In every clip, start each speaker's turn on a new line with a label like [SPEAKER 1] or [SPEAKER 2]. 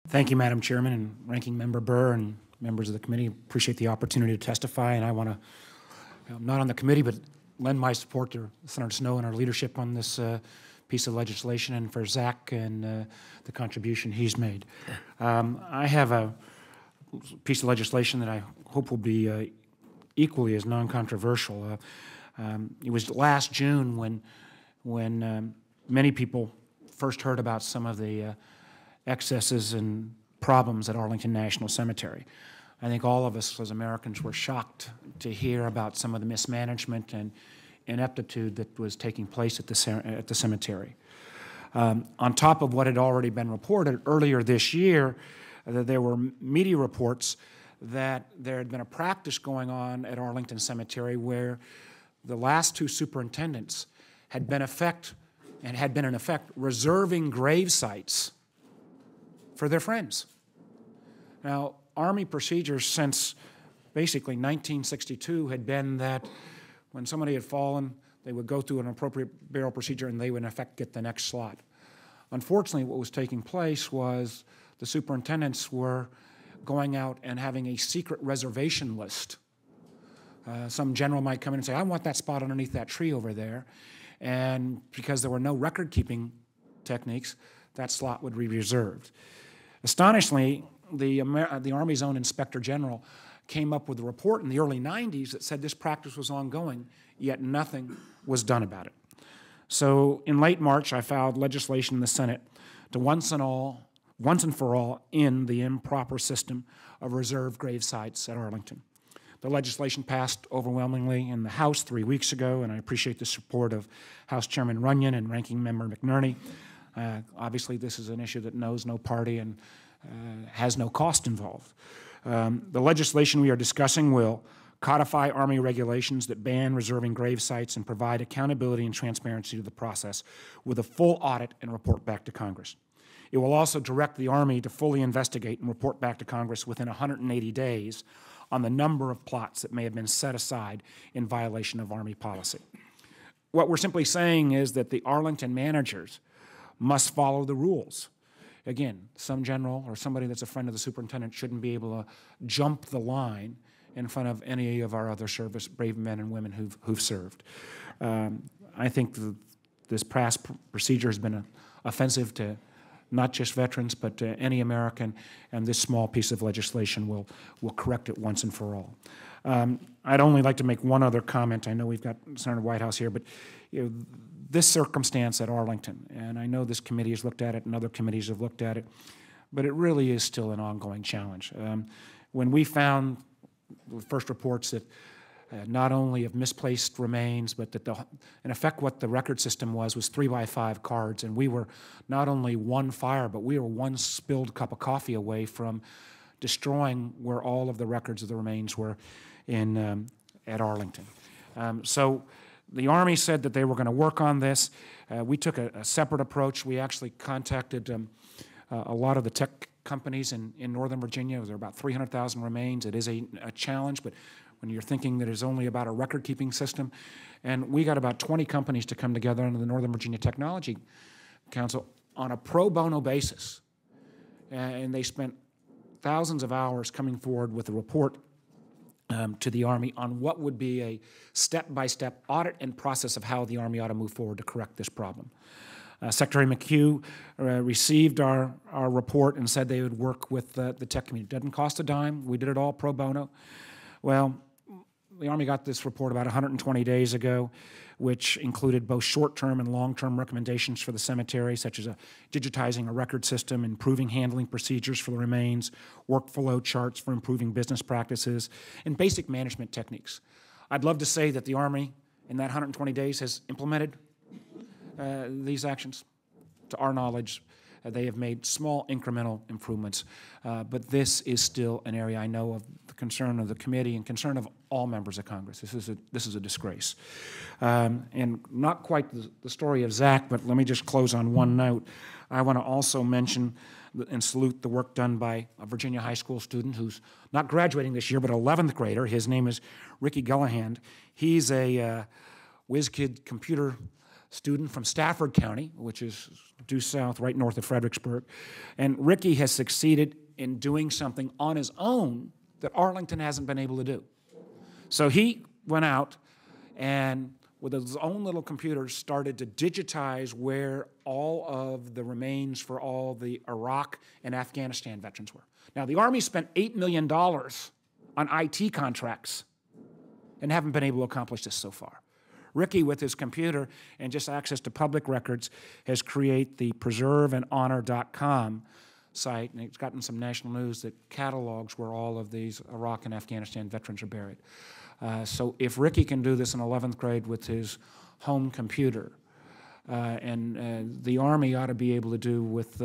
[SPEAKER 1] Thank you, Madam Chairman and Ranking Member Burr and members of the committee. Appreciate the opportunity to testify, and I want to, I'm not on the committee, but lend my support to Senator Snowe and our leadership on this piece of legislation, and for Zach and the contribution he's made. I have a piece of legislation that I hope will be equally as non-controversial. It was last June when many people first heard about some of the excesses and problems at Arlington National Cemetery. I think all of us as Americans were shocked to hear about some of the mismanagement and ineptitude that was taking place at the cemetery. On top of what had already been reported earlier this year, there were media reports that there had been a practice going on at Arlington Cemetery where the last two superintendents had been in effect reserving grave sites for their friends. Now, Army procedures since basically 1962 had been that when somebody had fallen, they would go through an appropriate burial procedure and they would in effect get the next slot. Unfortunately, what was taking place was the superintendents were going out and having a secret reservation list. Some general might come in and say, I want that spot underneath that tree over there. And because there were no record-keeping techniques, that slot would be reserved. Astonishingly, the Army's own Inspector General came up with a report in the early 90s that said this practice was ongoing, yet nothing was done about it. So in late March, I filed legislation in the Senate to once and for all end the improper system of reserved grave sites at Arlington. The legislation passed overwhelmingly in the House 3 weeks ago, and I appreciate the support of House Chairman Runyon and Ranking Member McNerney. Obviously, this is an issue that knows no party and has no cost involved. The legislation we are discussing will codify Army regulations that ban reserving grave sites and provide accountability and transparency to the process with a full audit and report back to Congress. It will also direct the Army to fully investigate and report back to Congress within 180 days on the number of plots that may have been set aside in violation of Army policy. What we're simply saying is that the Arlington managers must follow the rules. Again, some general or somebody that's a friend of the superintendent shouldn't be able to jump the line in front of any of our other service brave men and women who've served. I think this past procedure has been offensive to not just veterans, but any American, and this small piece of legislation will correct it once and for all. I'd only like to make one other comment. I know we've got Senator Whitehouse here, but this circumstance at Arlington, and I know this committee has looked at it and other committees have looked at it, but it really is still an ongoing challenge. When we found the first reports that not only of misplaced remains, but that in effect what the record system was 3x5 cards, and we were not only one fire, but we were one spilled cup of coffee away from destroying where all of the records of the remains were at Arlington. So the Army said that they were going to work on this. We took a separate approach. We actually contacted a lot of the tech companies in Northern Virginia. There are about 300,000 remains. It is a challenge, but when you're thinking that it's only about a record-keeping system. And we got about 20 companies to come together under the Northern Virginia Technology Council on a pro bono basis. And they spent thousands of hours coming forward with a report to the Army on what would be a step-by-step audit and process of how the Army ought to move forward to correct this problem. Secretary McHugh received our report and said they would work with the tech community. It doesn't cost a dime. We did it all pro bono. Well, the Army got this report about 120 days ago, which included both short-term and long-term recommendations for the cemetery, such as digitizing a record system, improving handling procedures for the remains, workflow charts for improving business practices, and basic management techniques. I'd love to say that the Army, in that 120 days, has implemented these actions. To our knowledge, they have made small incremental improvements, but this is still an area I know of the concern of the committee and concern of all members of Congress. This is a disgrace. And not quite the story of Zach, but let me just close on one note. I want to also mention and salute the work done by a Virginia high school student who's not graduating this year, but 11th grader. His name is Ricky Gullahand. He's a whiz kid computer student from Stafford County, which is due south, right north of Fredericksburg. And Ricky has succeeded in doing something on his own that Arlington hasn't been able to do. So he went out and with his own little computer started to digitize where all of the remains for all the Iraq and Afghanistan veterans were. Now, the Army spent $8 million on IT contracts and haven't been able to accomplish this so far. Ricky, with his computer and just access to public records, has created the preserveandhonor.com site, and it's gotten some national news that catalogs where all of these Iraq and Afghanistan veterans are buried. So if Ricky can do this in 11th grade with his home computer, and the Army ought to be able to do with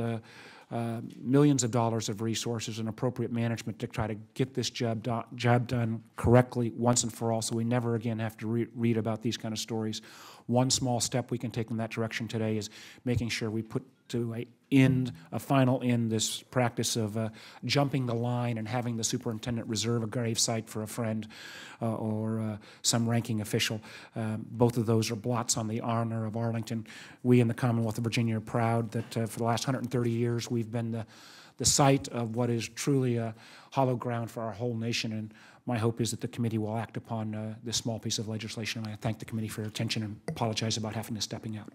[SPEAKER 1] millions of dollars of resources and appropriate management to try to get this job done correctly once and for all, so we never again have to read about these kind of stories. One small step we can take in that direction today is making sure we put to a final end this practice of jumping the line and having the superintendent reserve a gravesite for a friend or some ranking official. Both of those are blots on the honor of Arlington. We in the Commonwealth of Virginia are proud that for the last 130 years we've been the site of what is truly a hollow ground for our whole nation, and my hope is that the committee will act upon this small piece of legislation, and I thank the committee for your attention and apologize about having to stepping out.